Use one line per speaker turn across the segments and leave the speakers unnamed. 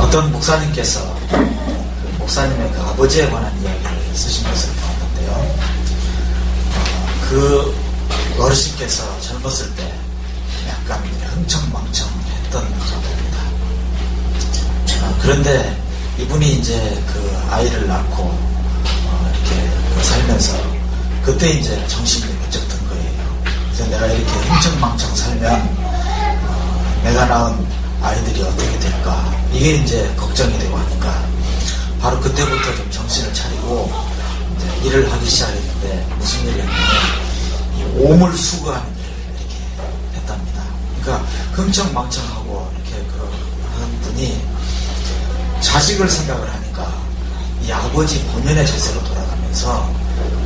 어떤 목사님께서 그 목사님의 그 아버지에 관한 이야기를 쓰신 것을 보았는데요. 그 어르신께서 젊었을 때 약간 흥청망청했던 정도입니다. 그런데 이분이 이제 그 아이를 낳고 이렇게 살면서 그때 이제 정신이 번쩍 든 거예요. 그래서 내가 이렇게 흥청망청 살면 내가 낳은 아이들이 어떻게 될까, 이게 이제 걱정이 되고 하니까 바로 그때부터 좀 정신을 차리고 이제 일을 하기 시작했는데 무슨 일을 했냐면 이 오물 수거하는 일을 이렇게 했답니다. 그러니까 흥청망청하고 이렇게 하는 분이 자식을 생각을 하니까 이 아버지 본연의 자세로 돌아가면서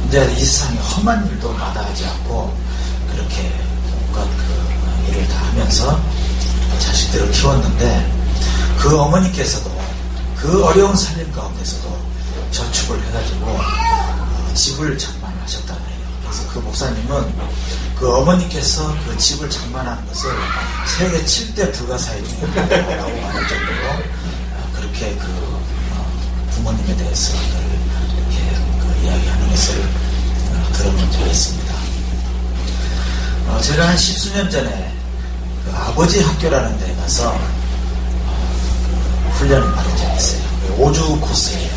이제 이 세상에 험한 일도 마다하지 않고 그렇게 온갖 그 일을 다 하면서 자식들을 키웠는데, 그 어머니께서도 그 어려운 살림 가운데서도 저축을 해가지고 집을 장만하셨다고 해요. 그래서 그 목사님은 그 어머니께서 그 집을 장만하는 것을 세계 7대 불가사의 중이라고 말할 정도로 그렇게 그 부모님에 대해서 이렇게 그 이야기하는 것을 들어본 적이 있습니다. 제가 한 10수년 전에 그 아버지 학교라는 데 가서 훈련을 받은 적이 있어요. 5주 코스예요.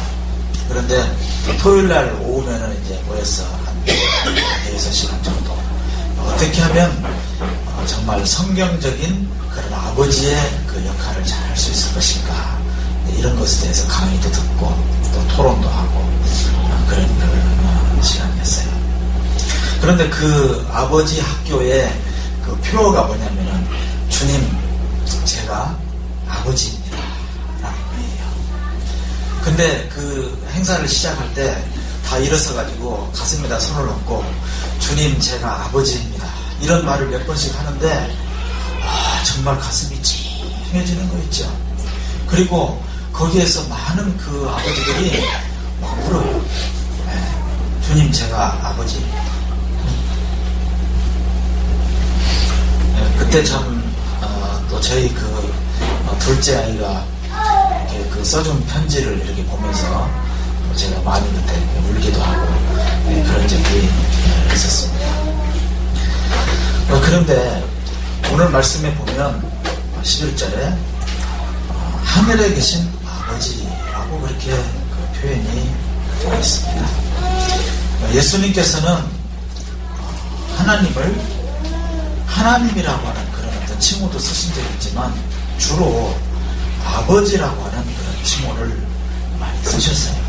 그런데 토요일날 오후면은 이제 모여서 한 4-6시간 정도 어떻게 하면 정말 성경적인 그런 아버지의 그 역할을 잘 할 수 있을 것인가, 이런 것에 대해서 강의도 듣고 또 토론도 하고 그런 그 시간이었어요. 그런데 그 아버지 학교의 그 표어가 뭐냐면은 주님, 제가 아버지입니다 라는 거예요. 근데 그 행사를 시작할 때 다 일어서가지고 가슴에다 손을 얹고 주님, 제가 아버지입니다, 이런 말을 몇 번씩 하는데 정말 가슴이 찡해지는 거 있죠. 그리고 거기에서 많은 그 아버지들이 막 울어요. 주님, 제가 아버지. 그때 참 또 저희 그 둘째 아이가 이렇게 그 써준 편지를 이렇게 보면서 제가 많이 그때 울기도 하고 그런 적이 있었습니다. 그런데 오늘 말씀에 보면 11절에 하늘에 계신 아버지라고 그렇게 그 표현이 되어 있습니다. 예수님께서는 하나님을 하나님이라고 하는 그런 어떤 칭호도 쓰신 적이 있지만 주로 아버지라고 하는 그런 칭호를 많이 쓰셨어요.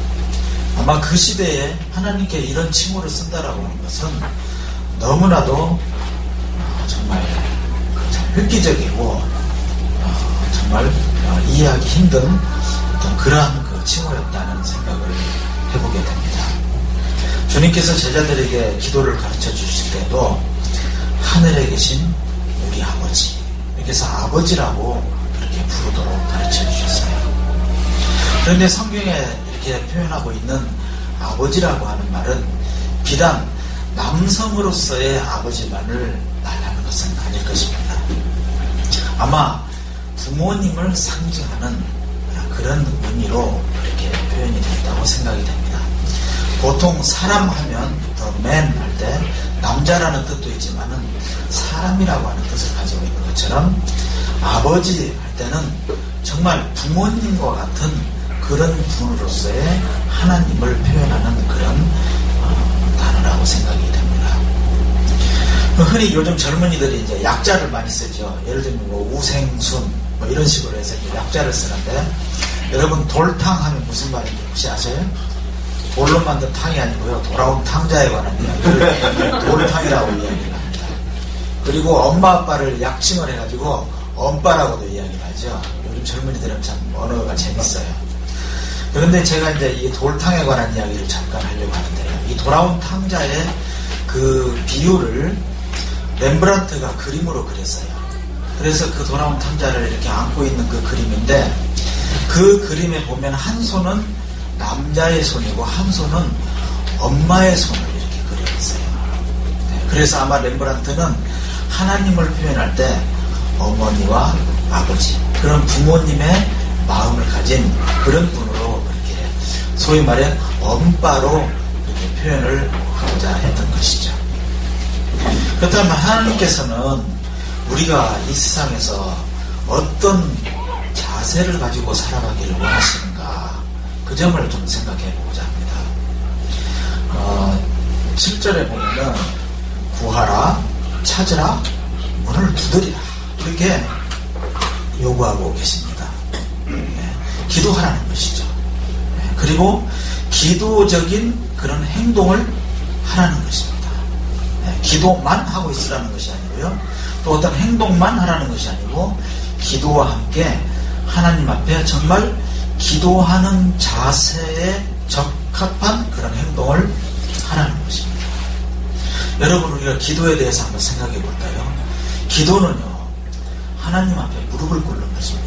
아마 그 시대에 하나님께 이런 칭호를 쓴다라고 하는 것은 너무나도 정말 획기적이고 정말 이해하기 힘든 어떤 그러한 그 칭호였다는 생각을 해보게 됩니다. 주님께서 제자들에게 기도를 가르쳐 주실 때도 하늘에 계신 우리 아버지, 그래서 아버지라고 그렇게 부르도록 가르쳐 주셨어요. 그런데 성경에 이렇게 표현하고 있는 아버지라고 하는 말은 비단 남성으로서의 아버지만을 말하는 것은 아닐 것입니다. 아마 부모님을 상징하는 그런 의미로 이렇게 표현이 됐다고 생각이 됩니다. 보통 사람 하면 the man 할 때 남자라는 뜻도 있지만은 사람이라고 하는 뜻을 가지고 있는 것처럼 아버지 할 때는 정말 부모님과 같은 그런 분으로서의 하나님을 표현하는 그런 단어라고 생각이 됩니다. 흔히 요즘 젊은이들이 이제 약자를 많이 쓰죠. 예를 들면 뭐 우생순 뭐 이런 식으로 해서 이제 약자를 쓰는데, 여러분 돌탕 하면 무슨 말인지 혹시 아세요? 돌로 만든 탕이 아니고요, 돌아온 탕자에 관한 이야기를 돌탕이라고 이야기를 합니다. 그리고 엄마 아빠를 약칭을 해가지고 엄빠라고도 이야기를 하죠. 요즘 젊은이들은 참 언어가 재밌어요. 그런데 제가 이제 이 돌탕에 관한 이야기를 잠깐 하려고 하는데요, 이 돌아온 탕자의 그 비유를 렘브란트가 그림으로 그렸어요. 그래서 그 돌아온 탕자를 이렇게 안고 있는 그 그림인데, 그 그림에 보면 한 손은 남자의 손이고 한 손은 엄마의 손을 이렇게 그려놨어요. 그래서 아마 렘브란트는 하나님을 표현할 때 어머니와 아버지, 그런 부모님의 마음을 가지고 가진 그런 분으로 그렇게 소위 말해 엄빠로 이렇게 표현을 하고자 했던 것이죠. 그렇다면 하나님께서는 우리가 이 세상에서 어떤 자세를 가지고 살아가기를 원하시는가, 그 점을 좀 생각해 보고자 합니다. 7절에 보면은 구하라, 찾으라, 문을 두드리라, 이렇게 요구하고 계십니다. 기도하라는 것이죠. 그리고 기도적인 그런 행동을 하라는 것입니다. 기도만 하고 있으라는 것이 아니고요, 또 어떤 행동만 하라는 것이 아니고 기도와 함께 하나님 앞에 정말 기도하는 자세에 적합한 그런 행동을 하라는 것입니다. 여러분, 우리가 기도에 대해서 한번 생각해 볼까요? 기도는요, 하나님 앞에 무릎을 꿇는 것입니다.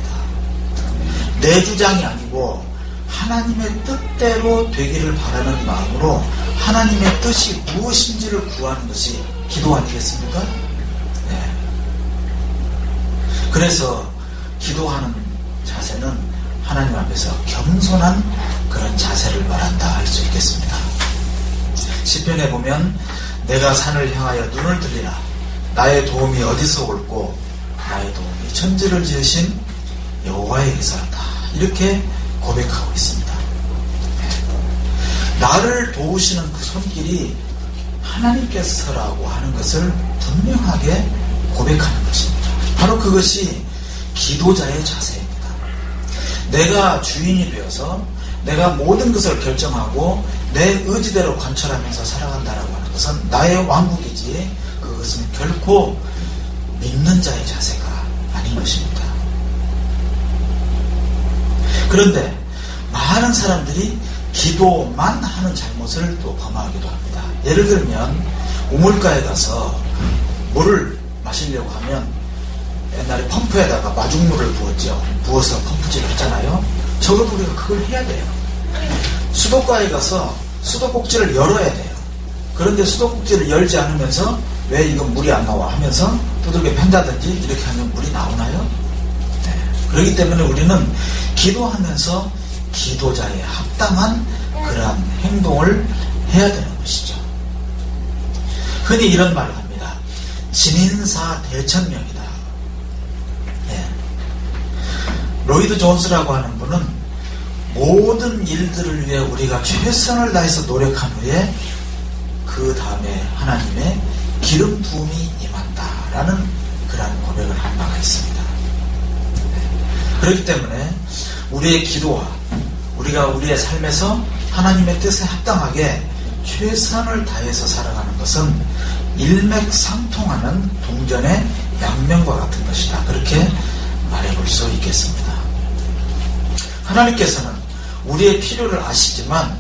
내 주장이 아니고 하나님의 뜻대로 되기를 바라는 마음으로 하나님의 뜻이 무엇인지를 구하는 것이 기도 아니겠습니까? 네. 그래서 기도하는 자세는 하나님 앞에서 겸손한 그런 자세를 말한다 할 수 있겠습니다. 시편에 보면 내가 산을 향하여 눈을 들리라, 나의 도움이 어디서 올꼬, 나의 도움이 천지를 지으신 여호와에게서 왔다, 이렇게 고백하고 있습니다. 나를 도우시는 그 손길이 하나님께서라고 하는 것을 분명하게 고백하는 것입니다. 바로 그것이 기도자의 자세입니다. 내가 주인이 되어서 내가 모든 것을 결정하고 내 의지대로 관철하면서 살아간다라고 하는 것은 나의 왕국이지, 그것은 결코 믿는 자의 자세가 아닌 것입니다. 그런데 많은 사람들이 기도만 하는 잘못을 또 범하기도 합니다. 예를 들면 우물가에 가서 물을 마시려고 하면 옛날에 펌프에다가 마중물을 부어서 펌프질을 했잖아요. 적어도 우리가 그걸 해야 돼요. 수도가에 가서 수도꼭지를 열어야 돼요. 그런데 수도꼭지를 열지 않으면서 왜 이건 물이 안 나와 하면서 두들겨 팬다든지 이렇게 하면 물이 나오나요? 네. 그렇기 때문에 우리는 기도하면서 기도자에 합당한 그러한 행동을 해야 되는 것이죠. 흔히 이런 말을 합니다. 진인사 대천명이다. 네. 로이드 존스라고 하는 분은 모든 일들을 위해 우리가 최선을 다해서 노력한 후에 그 다음에 하나님의 기름 부음이 임한다라는 그러한 고백을 한 바가 있습니다. 그렇기 때문에 우리의 기도와 우리가 우리의 삶에서 하나님의 뜻에 합당하게 최선을 다해서 살아가는 것은 일맥상통하는 동전의 양면과 같은 것이다, 그렇게 말해볼 수 있겠습니다. 하나님께서는 우리의 필요를 아시지만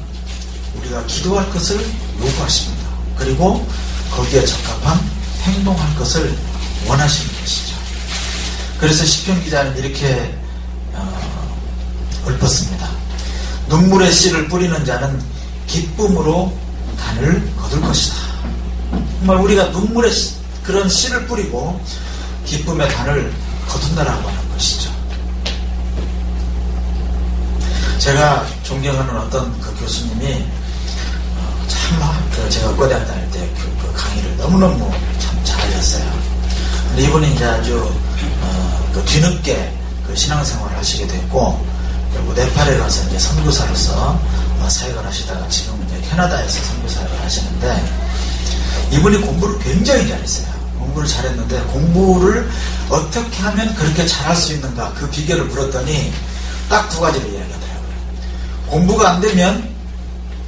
우리가 기도할 것을 요구하십니다. 그리고 거기에 적합한 행동할 것을 원하시는 것이죠. 그래서 시편 기자는 이렇게 읊었습니다. 눈물의 씨를 뿌리는 자는 기쁨으로 단을 거둘 것이다. 정말 우리가 눈물의 그런 씨를 뿌리고 기쁨의 단을 거둔다라고 하는 것이죠. 제가 존경하는 어떤 그 교수님이 참 제가 고대학 다닐 때 그 강의를 너무너무 참 잘하셨어요. 근데 이분이 이제 아주 그 뒤늦게 그 신앙생활을 하시게 됐고, 그리고 네팔에 가서 이제 선교사로서 사역을 하시다가 지금 이제 캐나다에서 선교사역을 하시는데, 이분이 공부를 굉장히 잘했어요. 공부를 잘했는데 공부를 어떻게 하면 그렇게 잘할 수 있는가, 그 비결을 물었더니 딱 두 가지를 이야기하더라고요. 공부가 안 되면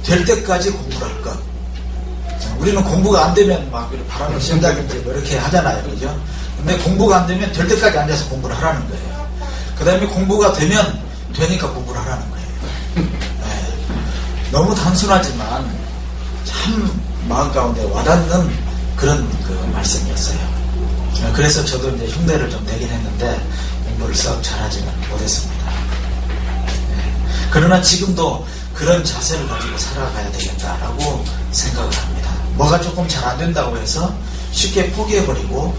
될 때까지 공부를 할 것. 우리는 공부가 안 되면 막 바람을 쐰다든지 뭐 이렇게 하잖아요, 그죠? 근데 공부가 안 되면 될 때까지 앉아서 공부를 하라는 거예요. 그 다음에 공부가 되면 되니까 공부를 하라는 거예요. 네. 너무 단순하지만 참 마음 가운데 와닿는 그런 그 말씀이었어요. 그래서 저도 이제 흉내를 좀 내긴 했는데 공부를 썩 잘하지는 못했습니다. 네. 그러나 지금도 그런 자세를 가지고 살아가야 되겠다라고 생각을 합니다. 뭐가 조금 잘 안 된다고 해서 쉽게 포기해버리고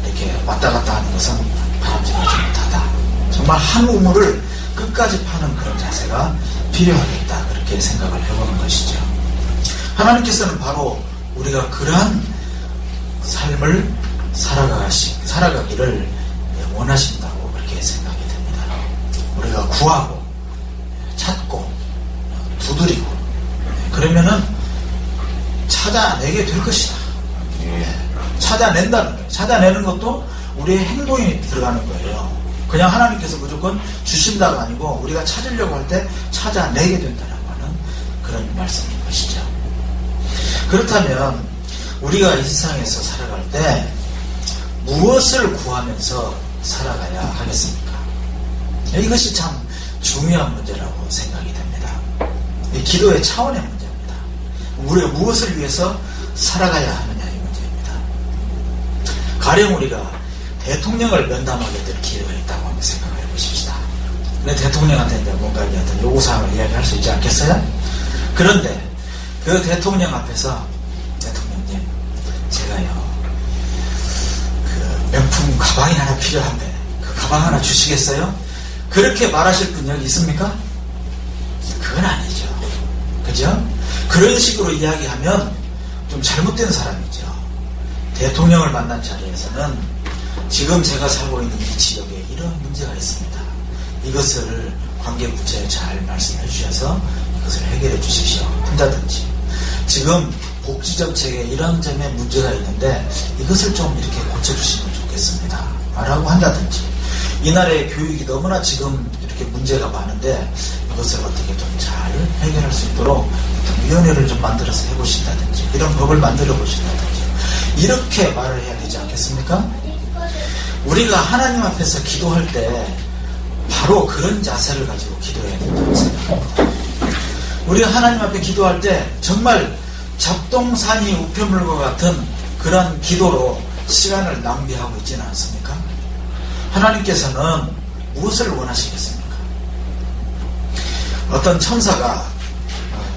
이렇게 왔다 갔다 하는 것은 바람직하지 못하다. 정말 한 우물을 끝까지 파는 그런 자세가 필요하겠다, 그렇게 생각을 해보는 것이죠. 하나님께서는 바로 우리가 그러한 삶을 살아가기를 원하신다고 그렇게 생각이 됩니다. 우리가 구하고 찾고 두드리고 그러면은 찾아내게 될 것이다. 찾아낸다는 거예요. 찾아내는 것도 우리의 행동이 들어가는 거예요. 그냥 하나님께서 무조건 주신다가 아니고 우리가 찾으려고 할 때 찾아내게 된다라고 하는 그런 말씀인 것이죠. 그렇다면 우리가 이 세상에서 살아갈 때 무엇을 구하면서 살아가야 하겠습니까? 이것이 참 중요한 문제라고 생각이 됩니다. 이 기도의 차원의 문제입니다. 우리가 무엇을 위해서 살아가야 하느냐, 이 문제입니다. 가령 우리가 대통령을 면담하게 될 기회가 있다고 한번 생각을 해보십시다. 근데 대통령한테 뭔가 어떤 요구사항을 이야기할 수 있지 않겠어요? 그런데 그 대통령 앞에서 대통령님, 제가요 그 명품 가방이 하나 필요한데 그 가방 하나 주시겠어요? 그렇게 말하실 분 여기 있습니까? 그건 아니죠. 그죠? 그런 식으로 이야기하면 좀 잘못된 사람이죠. 대통령을 만난 자리에서는 지금 제가 살고 있는 이 지역에 이런 문제가 있습니다. 이것을 관계부처에 잘 말씀해 주셔서 이것을 해결해 주십시오. 한다든지, 지금 복지정책에 이런 점에 문제가 있는데 이것을 좀 이렇게 고쳐주시면 좋겠습니다. 라고 한다든지, 이 나라의 교육이 너무나 지금 이렇게 문제가 많은데 이것을 어떻게 좀 잘 해결할 수 있도록 위원회를 좀 만들어서 해보신다든지, 이런 법을 만들어 보신다든지, 이렇게 말을 해야 되지 않겠습니까? 우리가 하나님 앞에서 기도할 때 바로 그런 자세를 가지고 기도해야 된다고 생각합니다. 우리가 하나님 앞에 기도할 때 정말 잡동사니 우편물과 같은 그런 기도로 시간을 낭비하고 있지는 않습니까? 하나님께서는 무엇을 원하시겠습니까? 어떤 천사가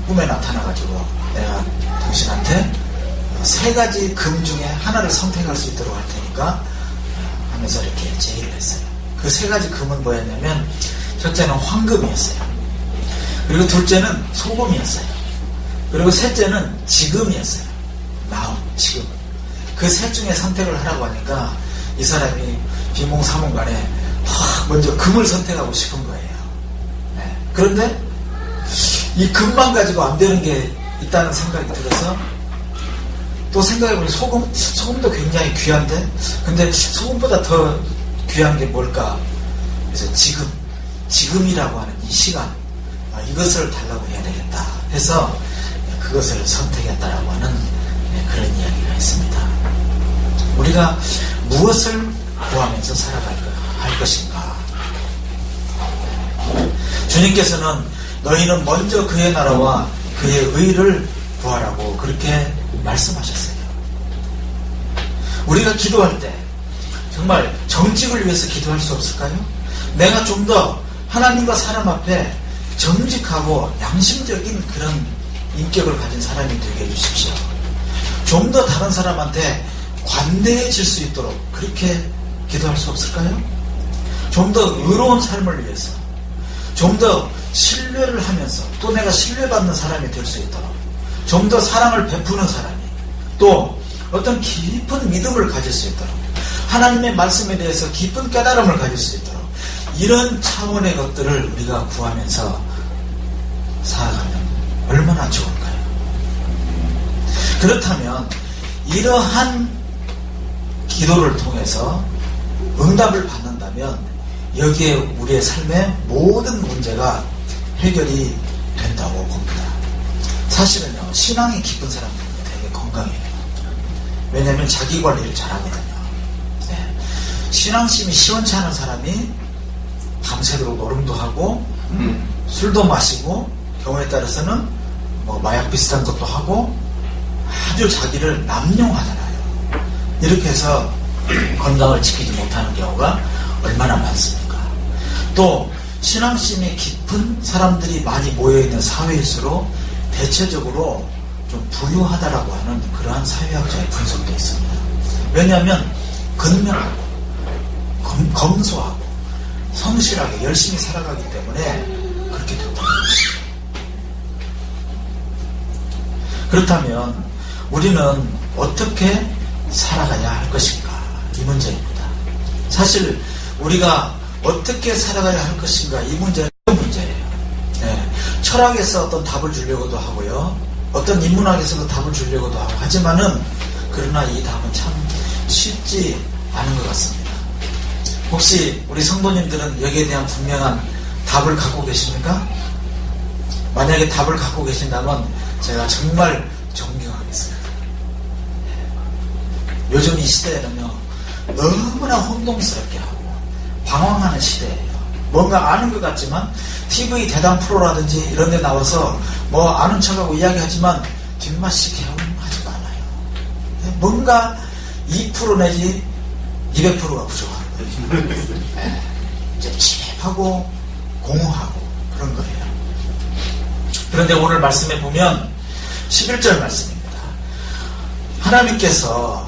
꿈에 나타나가지고 내가 당신한테 3가지 금 중에 하나를 선택할 수 있도록 할 테니까 하면서 이렇게 제의를 했어요. 그 3가지 금은 뭐였냐면, 첫째는 황금이었어요. 그리고 둘째는 소금이었어요. 그리고 셋째는 지금이었어요. 지금. 그 셋 중에 선택을 하라고 하니까 이 사람이 비몽사몽간에 먼저 금을 선택하고 싶은 거예요. 네. 그런데 이 금만 가지고 안 되는 게 있다는 생각이 들어서 또 생각해보니 소금도 굉장히 귀한데, 근데 소금보다 더 귀한 게 뭘까? 그래서 지금이라고 하는 이 시간, 이것을 달라고 해야 되겠다 해서 그것을 선택했다라고 하는 그런 이야기가 있습니다. 우리가 무엇을 구하면서 살아갈 것인가? 주님께서는 너희는 먼저 그의 나라와 그의 의를 구하라고 그렇게 말씀하셨어요. 우리가 기도할 때 정말 정직을 위해서 기도할 수 없을까요? 내가 좀 더 하나님과 사람 앞에 정직하고 양심적인 그런 인격을 가진 사람이 되게 해주십시오. 좀 더 다른 사람한테 관대해질 수 있도록 그렇게 기도할 수 없을까요? 좀 더 의로운 삶을 위해서, 좀 더 신뢰를 하면서 또 내가 신뢰받는 사람이 될 수 있도록, 좀 더 사랑을 베푸는 사람이, 또 어떤 깊은 믿음을 가질 수 있도록, 하나님의 말씀에 대해서 깊은 깨달음을 가질 수 있도록, 이런 차원의 것들을 우리가 구하면서 살아가면 얼마나 좋을까요? 그렇다면 이러한 기도를 통해서 응답을 받는다면 여기에 우리의 삶의 모든 문제가 해결이 된다고 봅니다. 사실은요, 신앙이 깊은 사람들은 되게 건강해요. 왜냐하면 자기 관리를 잘하거든요. 네. 신앙심이 시원치 않은 사람이 밤새도록 노름도 하고 술도 마시고 경우에 따라서는 뭐 마약 비슷한 것도 하고 아주 자기를 남용하잖아요. 이렇게 해서 건강을 지키지 못하는 경우가 얼마나 많습니까? 또 신앙심이 깊은 사람들이 많이 모여있는 사회일수록 대체적으로 좀 부유하다라고 하는 그러한 사회학자의 분석도 있습니다. 왜냐하면 근면하고 검소하고 성실하게 열심히 살아가기 때문에 그렇게 됐다는 것이죠. 그렇다면 우리는 어떻게 살아가야 할 것인가? 이 문제입니다. 사실 우리가 어떻게 살아가야 할 것인가? 이 문제는 문제예요. 네. 철학에서 어떤 답을 주려고도 하고요. 어떤 인문학에서도 답을 주려고도 하고 하지만은 그러나 이 답은 참 쉽지 않은 것 같습니다. 혹시 우리 성도님들은 여기에 대한 분명한 답을 갖고 계십니까? 만약에 답을 갖고 계신다면 제가 정말 존경하겠습니다. 요즘 이 시대에는요, 너무나 혼동스럽게 하고 방황하는 시대예요. 뭔가 아는 것 같지만 TV 대담 프로라든지 이런 데 나와서 뭐 아는 척하고 이야기하지만 뒷맛이 개운하지가 않아요. 뭔가 2% 내지 200%가 부족한 거예요. 이제 찝찝하고 공허하고 그런 거예요. 그런데 오늘 말씀에 보면 11절 말씀입니다. 하나님께서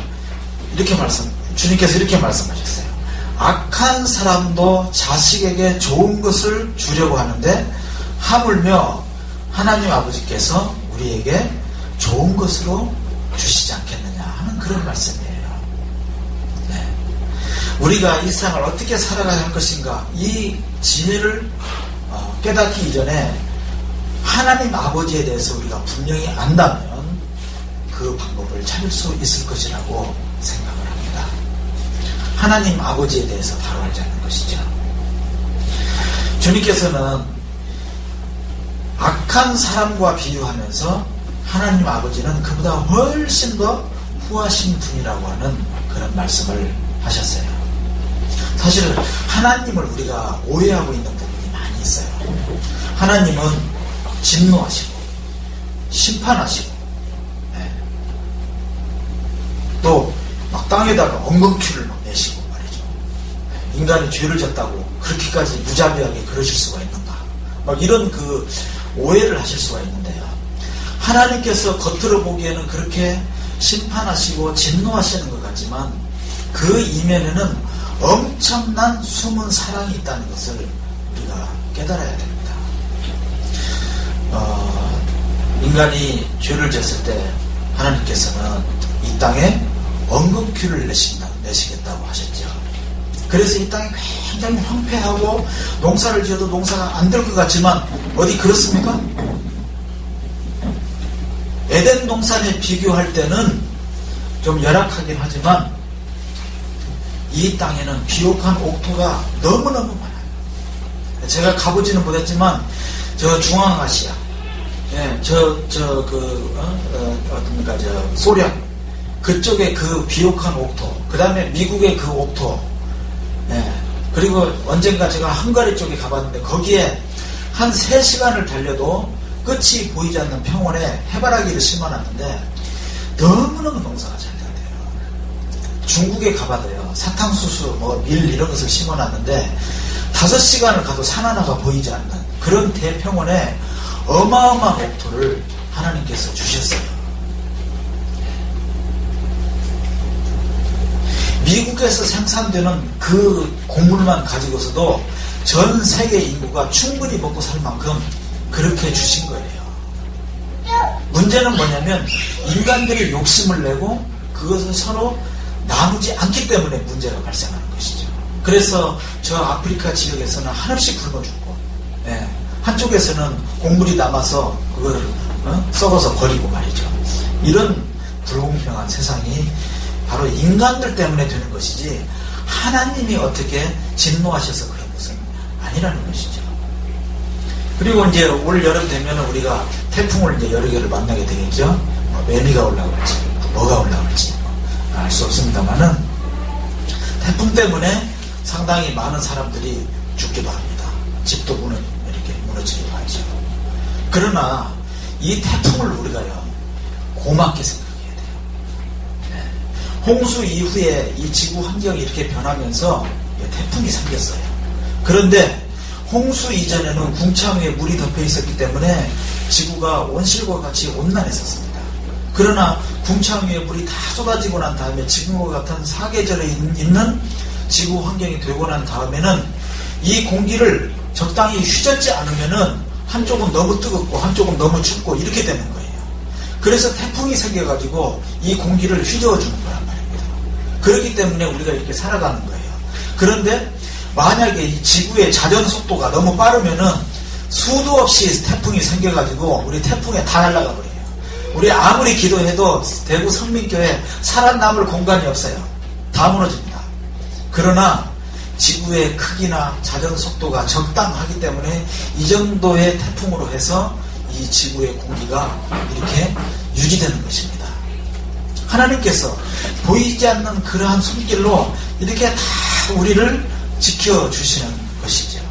주님께서 이렇게 말씀하셨어요. 악한 사람도 자식에게 좋은 것을 주려고 하는데 하물며 하나님 아버지께서 우리에게 좋은 것으로 주시지 않겠느냐 하는 그런 말씀이에요. 네. 우리가 이 세상을 어떻게 살아가야 할 것인가, 이 지혜를 깨닫기 이전에 하나님 아버지에 대해서 우리가 분명히 안다면 그 방법을 찾을 수 있을 것이라고 생각을 합니다. 하나님 아버지에 대해서 바로 알자는 것이죠. 주님께서는 악한 사람과 비유하면서 하나님 아버지는 그보다 훨씬 더 후하신 분이라고 하는 그런 말씀을 하셨어요. 사실 하나님을 우리가 오해하고 있는 부분이 많이 있어요. 하나님은 진노하시고 심판하시고 또 막 땅에다가 엉겅퀴를 막 내시고 말이죠. 인간이 죄를 졌다고 그렇게까지 무자비하게 그러실 수가 있는가, 막 이런 그 오해를 하실 수가 있는데요. 하나님께서 겉으로 보기에는 그렇게 심판하시고 진노하시는 것 같지만 그 이면에는 엄청난 숨은 사랑이 있다는 것을 우리가 깨달아야 됩니다. 인간이 죄를 졌을 때 하나님께서는 이 땅에 엉겅퀴를 내시겠다고 하셨죠. 그래서 이 땅이 굉장히 황폐하고 농사를 지어도 농사가 안 될 것 같지만 어디 그렇습니까? 에덴 동산에 비교할 때는 좀 열악하긴 하지만 이 땅에는 비옥한 옥토가 너무너무 많아요. 제가 가보지는 못했지만 저 중앙아시아, 어떻습니까, 소련 그쪽에 그 비옥한 옥토, 그 다음에 미국의 그 옥토, 그리고 언젠가 제가 헝가리 쪽에 가봤는데 거기에 한 3시간을 달려도 끝이 보이지 않는 평원에 해바라기를 심어놨는데 너무너무 농사가 잘 된대요. 중국에 가봐도요, 사탕수수, 밀 이런 것을 심어놨는데 5시간을 가도 산 하나가 보이지 않는 그런 대평원에 어마어마한 옥토를 하나님께서 주셨어요. 미국에서 생산되는 그 곡물만 가지고서도 전 세계 인구가 충분히 먹고 살 만큼 그렇게 주신 거예요. 문제는 뭐냐면 인간들이 욕심을 내고 그것을 서로 나누지 않기 때문에 문제가 발생하는 것이죠. 그래서 저 아프리카 지역에서는 한없이 굶어 죽고, 한쪽에서는 곡물이 남아서 그걸 썩어서 버리고 말이죠. 이런 불공평한 세상이 바로 인간들 때문에 되는 것이지 하나님이 어떻게 진노하셔서 그런 것은 아니라는 것이죠. 그리고 이제 올 여름 되면 우리가 태풍을 이제 여러 개를 만나게 되겠죠. 매미가 올라올지 뭐가 올라올지 알 수 없습니다만은 태풍 때문에 상당히 많은 사람들이 죽기도 합니다. 집도 이렇게 무너지기도 하죠. 그러나 이 태풍을 우리가요, 고맙게 생각해야 돼요. 홍수 이후에 이 지구 환경이 이렇게 변하면서 태풍이 생겼어요. 그런데 홍수 이전에는 궁창 위에 물이 덮여 있었기 때문에 지구가 온실과 같이 온난했었습니다. 그러나 궁창 위에 물이 다 쏟아지고 난 다음에 지금과 같은 사계절에 있는 지구 환경이 되고 난 다음에는 이 공기를 적당히 휘젓지 않으면은 한쪽은 너무 뜨겁고 한쪽은 너무 춥고 이렇게 되는 거예요. 그래서 태풍이 생겨가지고 이 공기를 휘저어주는 거란 말입니다. 그렇기 때문에 우리가 이렇게 살아가는 거예요. 그런데 만약에 이 지구의 자전 속도가 너무 빠르면은 수도 없이 태풍이 생겨가지고 우리 태풍에 다 날아가 버려요. 우리 아무리 기도해도 대구 성민교회 살아남을 공간이 없어요. 다 무너집니다. 그러나 지구의 크기나 자전 속도가 적당하기 때문에 이 정도의 태풍으로 해서 이 지구의 공기가 이렇게 유지되는 것입니다. 하나님께서 보이지 않는 그러한 손길로 이렇게 다 우리를 지켜주시는 것이죠.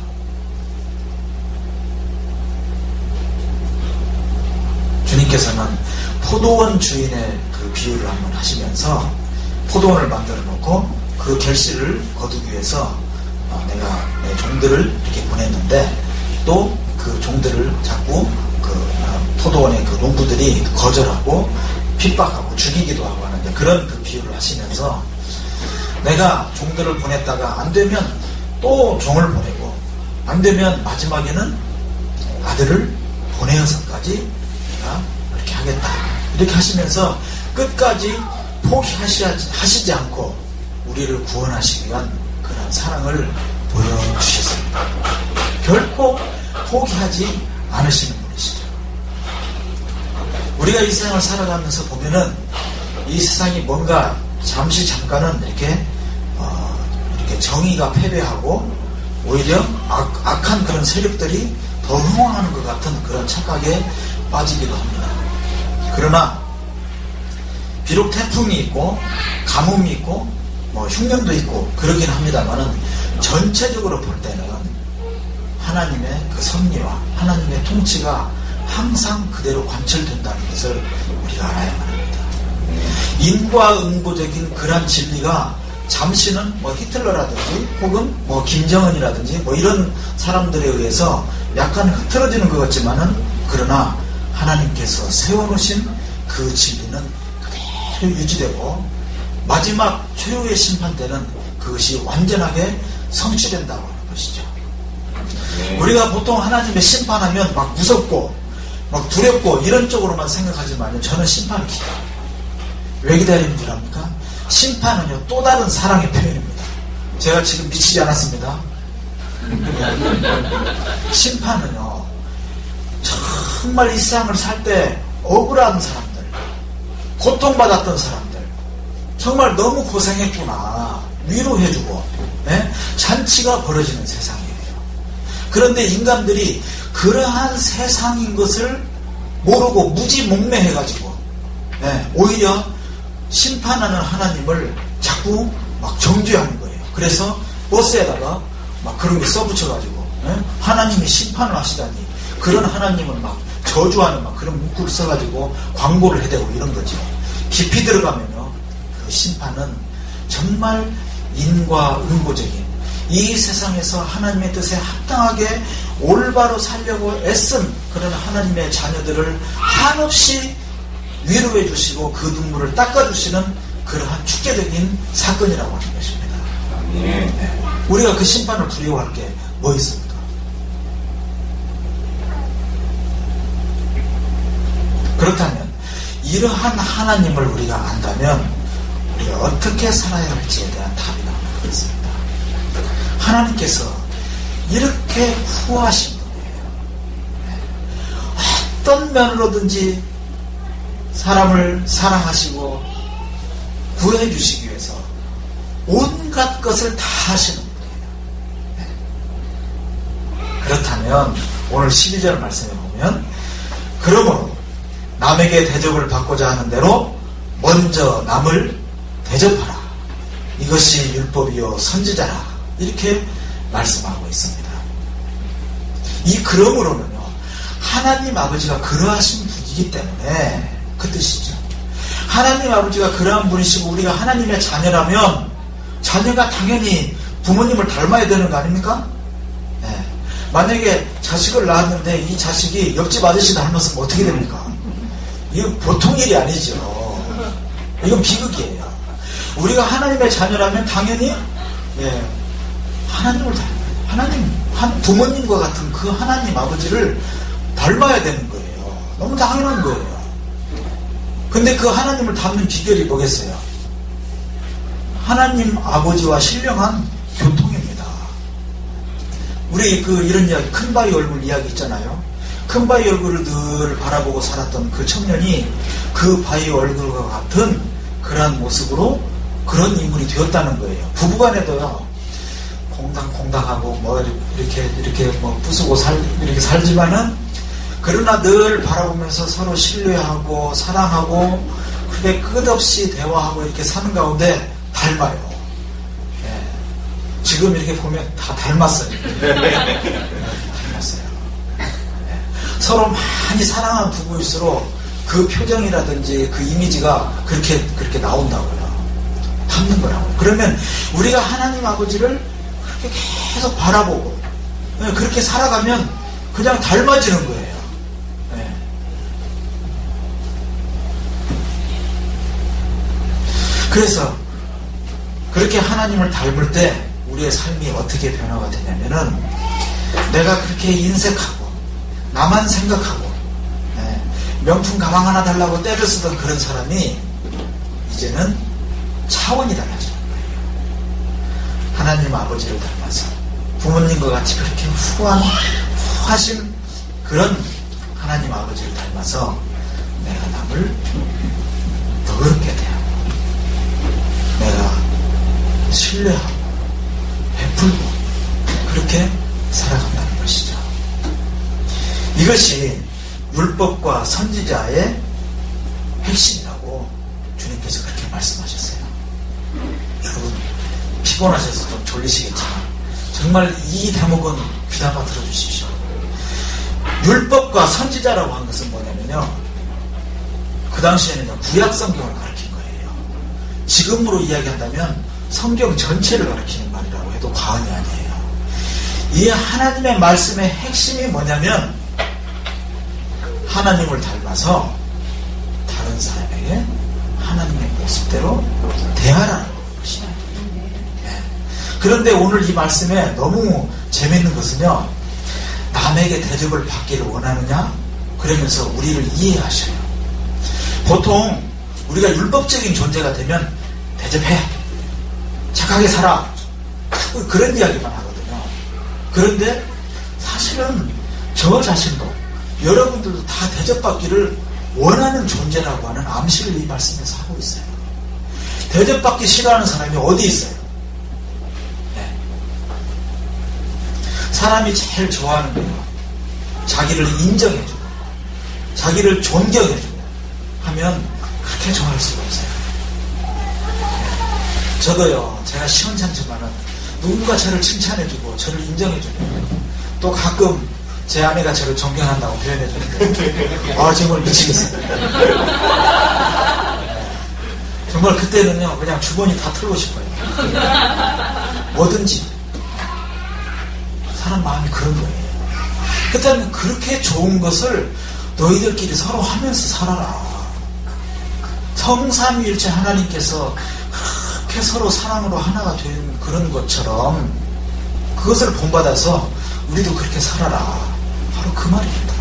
주님께서는 포도원 주인의 그 비유를 한번 하시면서 포도원을 만들어 놓고 그 결실을 거두기 위해서 내가 내 종들을 이렇게 보냈는데 또 그 종들을 자꾸 그 포도원의 그 농부들이 거절하고 핍박하고 죽이기도 하고 하는데 그런 그 비유를 하시면서 내가 종들을 보냈다가 안 되면 또 종을 보내고 안 되면 마지막에는 아들을 보내어서까지 내가 그렇게 하겠다 이렇게 하시면서 끝까지 포기하시지 않고 우리를 구원하시기 위한 그런 사랑을 보여주셨습니다. 결코 포기하지 않으시는 분이시죠. 우리가 이 세상을 살아가면서 보면은 이 세상이 뭔가 잠깐은 이렇게 정의가 패배하고 오히려 악한 그런 세력들이 더 흥황하는 것 같은 그런 착각에 빠지기도 합니다. 그러나 비록 태풍이 있고 가뭄이 있고 흉년도 있고 그러긴 합니다만은 전체적으로 볼 때는 하나님의 그 섭리와 하나님의 통치가 항상 그대로 관철된다는 것을 우리가 알아야만 합니다. 인과응보적인 그러한 진리가 잠시는 히틀러라든지 혹은 김정은이라든지 이런 사람들에 의해서 약간 흐트러지는 것 같지만은 그러나 하나님께서 세워놓으신 그 진리는 그대로 유지되고 마지막 최후의 심판 때는 그것이 완전하게 성취된다고 하는 것이죠. 우리가 보통 하나님의 심판하면 막 무섭고 막 두렵고 이런 쪽으로만 생각하지만요. 저는 심판을 기다려요. 왜 기다리는 줄 압니까? 심판은요 또 다른 사랑의 표현입니다. 제가 지금 미치지 않았습니다. 심판은요 정말 이 세상을 살 때 억울한 사람들, 고통받았던 사람들, 정말 너무 고생했구나 위로해주고 잔치가 벌어지는 세상이에요. 그런데 인간들이 그러한 세상인 것을 모르고 무지몽매해가지고 오히려 심판하는 하나님을 자꾸 막 정죄하는 거예요. 그래서 버스에다가 막 그런 게 써붙여가지고 하나님이 심판을 하시다니 그런 하나님은 막 저주하는 막 그런 문구를 써가지고 광고를 해대고 이런 거죠. 깊이 들어가면요 그 심판은 정말 인과응보적인 이 세상에서 하나님의 뜻에 합당하게 올바로 살려고 애쓴 그런 하나님의 자녀들을 한없이 위로해 주시고 그 눈물을 닦아주시는 그러한 축제적인 사건이라고 하는 것입니다. 네. 우리가 그 심판을 두려워할 게 뭐 있습니까? 그렇다면 이러한 하나님을 우리가 안다면 우리가 어떻게 살아야 할지에 대한 답이 나오는 것입니다. 하나님께서 이렇게 후하신 분이에요. 어떤 면으로든지 사람을 사랑하시고 구해주시기 위해서 온갖 것을 다 하시는 분이에요. 그렇다면 오늘 12절 말씀에 보면 그러므로 남에게 대접을 받고자 하는 대로 먼저 남을 대접하라. 이것이 율법이요 선지자라. 이렇게 말씀하고 있습니다. 이 그러므로는요 하나님 아버지가 그러하신 분이기 때문에 그 뜻이죠. 하나님 아버지가 그러한 분이시고 우리가 하나님의 자녀라면 자녀가 당연히 부모님을 닮아야 되는 거 아닙니까? 네. 만약에 자식을 낳았는데 이 자식이 옆집 아저씨 닮았으면 어떻게 됩니까? 이건 보통 일이 아니죠. 이건 비극이에요. 우리가 하나님의 자녀라면 당연히 하나님을 닮아야 돼요. 부모님과 같은 그 하나님 아버지를 닮아야 되는 거예요. 너무 당연한 거예요. 근데 그 하나님을 닮는 비결이 뭐겠어요? 하나님 아버지와 신령한 교통입니다. 우리 이런 이야기, 큰 바위 얼굴 이야기 있잖아요. 큰 바위 얼굴을 늘 바라보고 살았던 그 청년이 그 바위 얼굴과 같은 그러한 모습으로 그런 인물이 되었다는 거예요. 부부간에도요, 콩닥콩닥하고 뭐 이렇게 뭐 부수고 이렇게 살지만은, 그러나 늘 바라보면서 서로 신뢰하고 사랑하고 그게 끝없이 대화하고 이렇게 사는 가운데 닮아요. 예. 지금 이렇게 보면 다 닮았어요. 닮았어요. 예. 서로 많이 사랑하는 부부일수록 그 표정이라든지 그 이미지가 그렇게 나온다고요. 닮는 거라고요. 그러면 우리가 하나님 아버지를 그렇게 계속 바라보고, 예, 그렇게 살아가면 그냥 닮아지는 거예요. 예. 그래서 그렇게 하나님을 닮을 때 우리의 삶이 어떻게 변화가 되냐면은, 내가 그렇게 인색하고 나만 생각하고, 예, 명품 가방 하나 달라고 떼를 쓰던 그런 사람이 이제는 차원이 달라지는 거예요. 하나님 아버지를 닮아서 부모님과 같이 그렇게 후하신 그런 하나님 아버지를 닮아서 내가 남을 너그럽게 대하고, 내가 신뢰하고 베풀고 그렇게 살아간다는 것이죠. 이것이 율법과 선지자의 핵심이라고 주님께서 그렇게 말씀하셨어요. 여러분, 피곤하셔서 좀 졸리시겠지만 정말 이 대목은 귀담아 들어주십시오. 율법과 선지자라고 한 것은 뭐냐면요, 그 당시에는 구약 성경을 가르친 거예요. 지금으로 이야기한다면 성경 전체를 가르치는 말이라고 해도 과언이 아니에요. 이 하나님의 말씀의 핵심이 뭐냐면, 하나님을 닮아서 다른 사람에게 하나님의 모습대로 대하라는 것이에요. 네. 그런데 오늘 이 말씀에 너무 재밌는 것은요, 남에게 대접을 받기를 원하느냐? 그러면서 우리를 이해하셔요. 보통 우리가 율법적인 존재가 되면 대접해, 착하게 살아, 자꾸 그런 이야기만 하거든요. 그런데 사실은 저 자신도 여러분들도 다 대접받기를 원하는 존재라고 하는 암시를 이 말씀에서 하고 있어요. 대접받기 싫어하는 사람이 어디 있어요? 네. 사람이 제일 좋아하는 거예요. 자기를 인정해주고 자기를 존경해주고 하면 그렇게 좋아할 수가 없어요. 네. 저도요, 제가 시원찮지만은 누군가 저를 칭찬해주고 저를 인정해주고, 또 가끔 제 아내가 저를 존경한다고 표현해주는데 정말 미치겠어요. 정말 그때는요, 그냥 주머니 다 털고 싶어요. 뭐든지. 사람 마음이 그런 거예요. 그때는 그렇게 좋은 것을 너희들끼리 서로 하면서 살아라. 성삼위일체 하나님께서 그렇게 서로 사랑으로 하나가 된 그런 것처럼 그것을 본받아서 우리도 그렇게 살아라. 바로 그 말입니다.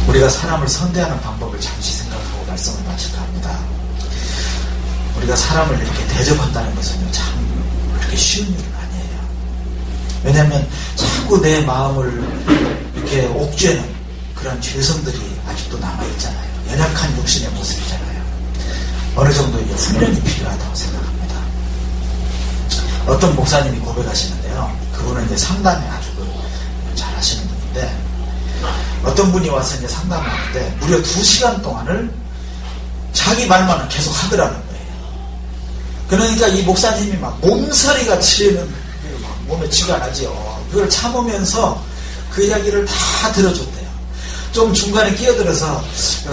우리가 사람을 선대하는 방법을 잠시 생각하고 말씀을 마칠까 합니다. 우리가 사람을 이렇게 대접한다는 것은 참 그렇게 쉬운 일은 아니에요. 왜냐하면 자꾸 내 마음을 이렇게 옥죄는 그런 죄성들이 아직도 남아있잖아요. 연약한 육신의 모습이잖아요. 어느 정도 이제 훈련이 필요하다고 생각합니다. 어떤 목사님이 고백하시는데요, 그분은 이제 상담에 아주 잘 하시는 분인데, 어떤 분이 와서 이제 상담을 하는데 무려 2시간 동안을 자기 말만 계속 하더라는 거예요. 그러니까 이 목사님이 막 몸서리가 치는, 몸에 쥐가 나지요. 그걸 참으면서 그 이야기를 다 들어줬대요. 좀 중간에 끼어들어서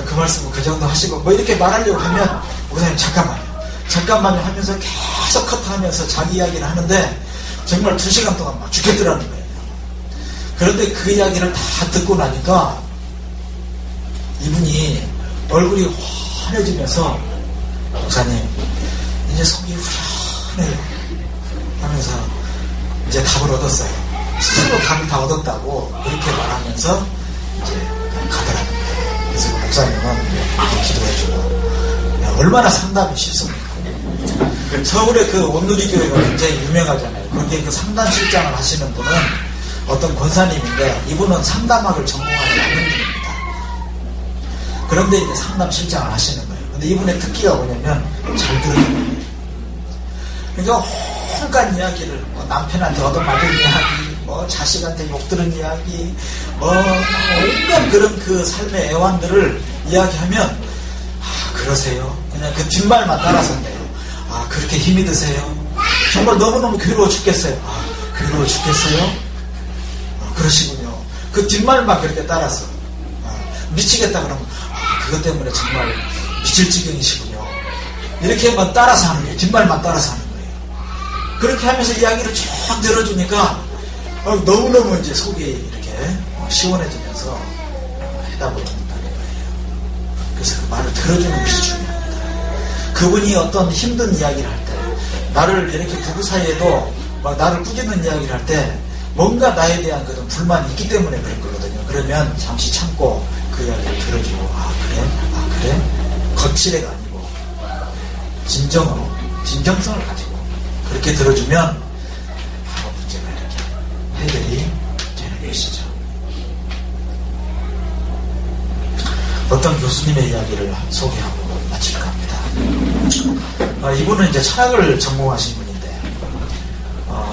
그 말씀은 그 정도 하시고 뭐 이렇게 말하려고 하면, 목사님 잠깐만요 하면서 계속 커트하면서 자기 이야기를 하는데 정말 2시간 동안 막 죽겠더라는 거예요. 그런데 그 이야기를 다 듣고 나니까 이분이 얼굴이 환해지면서, 목사님 이제 속이 후련해요 하면서 이제 답을 얻었어요. 스스로 답을 다 얻었다고 그렇게 말하면서 이제 가더라는 거예요. 그래서 그 목사님은 이렇게 기도해주고, 얼마나 상담이 쉽습니까? 서울의 그 온누리교회가 굉장히 유명하잖아요. 거기에 그 상담실장을 하시는 분은 어떤 권사님인데, 이분은 상담학을 전공하지 않은 분입니다. 그런데 이제 상담실장을 하시는 거예요. 근데 이분의 특기가 뭐냐면 잘 듣는 거예요. 그러니까 온갖 이야기를, 남편한테 얻어맞은 이야기, 자식한테 욕들은 이야기, 온갖 그런 그 삶의 애환들을 이야기하면, 그러세요? 그냥 그 뒷말만 따라선대요. 그렇게 힘이 드세요? 정말 너무너무 괴로워 죽겠어요. 괴로워 죽겠어요? 그러시군요. 그 뒷말만 그렇게 따라서. 미치겠다 그러면, 그것 때문에 정말 미칠 지경이시군요. 이렇게만 따라서 하는 거예요. 뒷말만 따라서 하는 거예요. 그렇게 하면서 이야기를 쭉 들어주니까 너무너무 이제 속이 이렇게 시원해지면서 해답을 얻는다는 거예요. 그래서 그 말을 들어주는 것이 중요합니다. 그분이 어떤 힘든 이야기를 할 때, 나를 이렇게 부부 사이에도 막 나를 꾸짖는 이야기를 할 때 뭔가 나에 대한 그런 불만이 있기 때문에 그런 거거든요. 그러면 잠시 참고 그 이야기를 들어주고, 그래? 거칠애가 아니고 진정으로, 진정성을 가지고 그렇게 들어주면 바로 문제가 이렇게 해결이 되는 것이죠. 어떤 교수님의 이야기를 소개하고 마칠까 합니다. 이분은 이제 철학을 전공하신 분인데,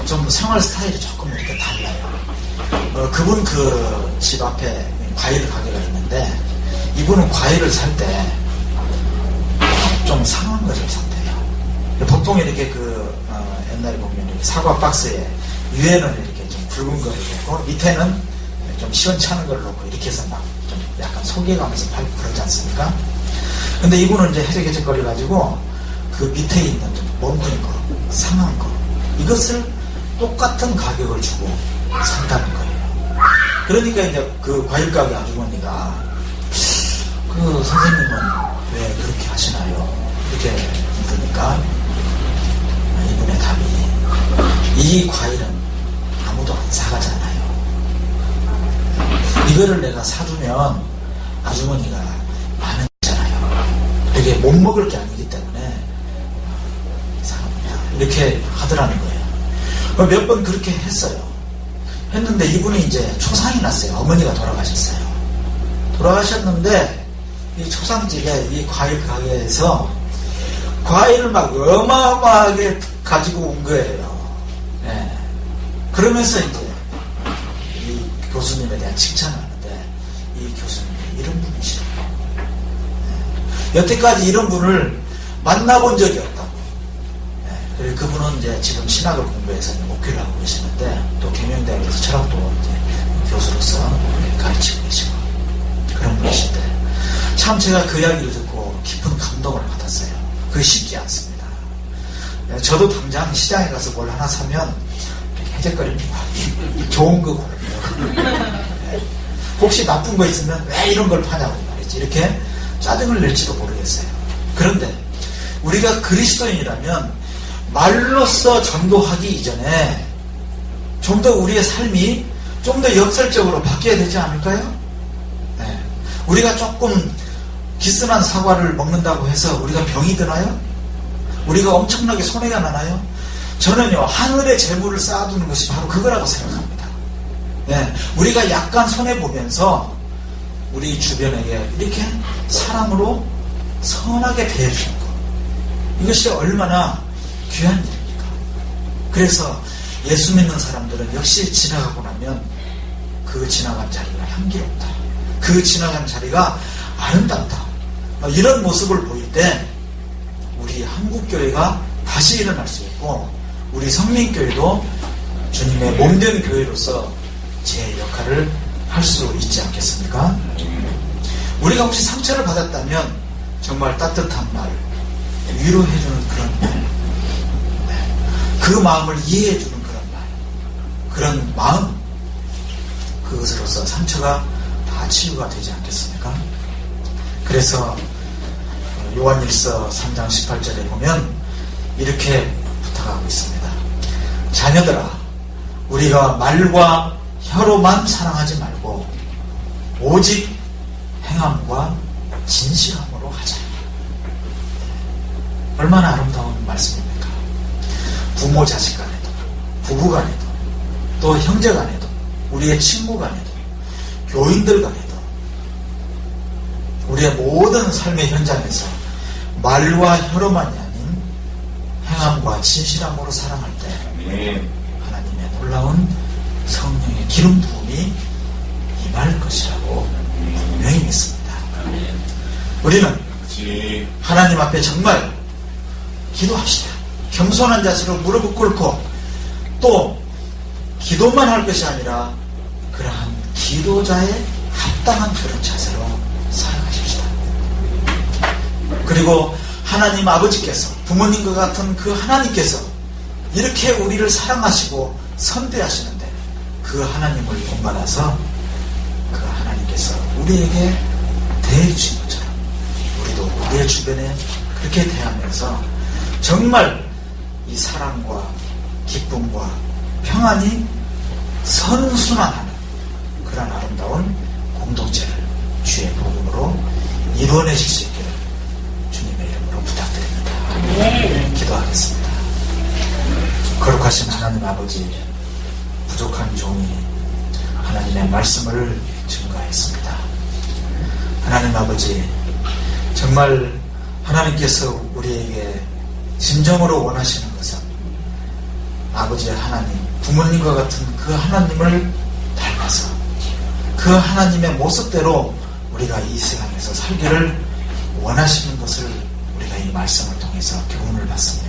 좀 생활 스타일이 조금 이렇게 달라요. 그분 그 집 앞에 과일 가게가 있는데, 이분은 과일을 살 때 좀 상한 거 좀 산대요. 보통 이렇게 옛날에 보면 이렇게 사과 박스에 위에는 이렇게 좀 붉은 거를 놓고 밑에는 좀 시원찮은 걸 놓고 이렇게 해서 막 좀 약간 속여가면서 팔고 그러지 않습니까? 근데 이분은 이제 해적해적거려가지고 그 밑에 있는 좀 멍든 거, 상한 거, 이것을 똑같은 가격을 주고 산다는 거예요. 그러니까 이제 그 과일가게 아주머니가, 그 선생님은 왜 그렇게 하시나요? 이렇게 물으니까 이분의 답이, 이 과일은 아무도 안 사가잖아요. 이거를 내가 사주면 아주머니가 많은 거잖아요. 이게 못 먹을 게 아니기 때문에 사갑니다. 이렇게 하더라는 거예요. 몇 번 그렇게 했어요. 했는데 이분이 이제 초상이 났어요. 어머니가 돌아가셨어요. 돌아가셨는데 이 초상집에 이 과일 가게에서 과일을 막 어마어마하게 가지고 온 거예요. 네. 그러면서 이제 이 교수님에 대한 칭찬을 하는데, 이 교수님이 이런 분이시라고. 네. 여태까지 이런 분을 만나본 적이 없다고. 네. 그리고 그분은 이제 지금 신학을 공부해서 목회를 하고 계시는데, 또 경영대학에서 철학도 이제 교수로서 가르치고 계시고 그런 분이신데, 참 제가 그 이야기를 듣고 깊은 감동을 받았어요. 그게 쉽지 않습니다. 저도 당장 시장에 가서 뭘 하나 사면 해적거립니다. 좋은 거 고르고요. 혹시 나쁜 거 있으면 왜 이런 걸 파냐고 말이지. 이렇게 짜증을 낼지도 모르겠어요. 그런데 우리가 그리스도인이라면 말로써 전도하기 이전에 좀 더 우리의 삶이 좀 더 역설적으로 바뀌어야 되지 않을까요? 네. 우리가 조금 기스난 사과를 먹는다고 해서 우리가 병이 드나요? 우리가 엄청나게 손해가 나나요? 저는요, 하늘의 재물을 쌓아두는 것이 바로 그거라고 생각합니다. 네, 우리가 약간 손해보면서 우리 주변에게 이렇게 사랑으로 선하게 대해주는 것, 이것이 얼마나 귀한 일입니까? 그래서 예수 믿는 사람들은 역시 지나가고 나면 그 지나간 자리가 향기롭다, 그 지나간 자리가 아름답다, 이런 모습을 보일 때 우리 한국교회가 다시 일어날 수 있고, 우리 성민교회도 주님의 몸된 교회로서 제 역할을 할 수 있지 않겠습니까? 우리가 혹시 상처를 받았다면 정말 따뜻한 말, 위로해주는 그런 말, 그 마음을 이해해주는 그런 말, 그런 마음, 그것으로서 상처가 다 치유가 되지 않겠습니까? 그래서 요한일서 3장 18절에 보면 이렇게 부탁하고 있습니다. 자녀들아, 우리가 말과 혀로만 사랑하지 말고 오직 행함과 진실함으로 하자. 얼마나 아름다운 말씀입니까? 부모 자식 간에도, 부부 간에도, 또 형제 간에도, 우리의 친구 간에도, 교인들 간에도, 우리의 모든 삶의 현장에서 말과 혀로만이 아닌 행함과 진실함으로 사랑할 때 하나님의 놀라운 성령의 기름 부음이 임할 것이라고 분명히 믿습니다. 우리는 하나님 앞에 정말 기도합시다. 겸손한 자세로 무릎을 꿇고 또 기도만 할 것이 아니라 그러한 기도자의 합당한 그런 자세로 살아가십시다. 그리고 하나님 아버지께서, 부모님과 같은 그 하나님께서 이렇게 우리를 사랑하시고 선대하시는데 그 하나님을 본받아서 그 하나님께서 우리에게 대해주신 것처럼 우리도 우리의 주변에 그렇게 대하면서 정말 이 사랑과 기쁨과 평안이 선순환하는 그런 아름다운 공동체를 주의 복음으로 이루어내실 수 있기를 주님의 이름으로 부탁드립니다. 기도하겠습니다. 거룩하신 하나님 아버지, 부족한 종이 하나님의 말씀을 증거했습니다. 하나님 아버지, 정말 하나님께서 우리에게 진정으로 원하시는 것은 아버지의 하나님, 부모님과 같은 그 하나님을 닮아서 그 하나님의 모습대로 우리가 이 세상에서 살기를 원하시는 것을 우리가 이 말씀을 통해서 교훈을 받습니다.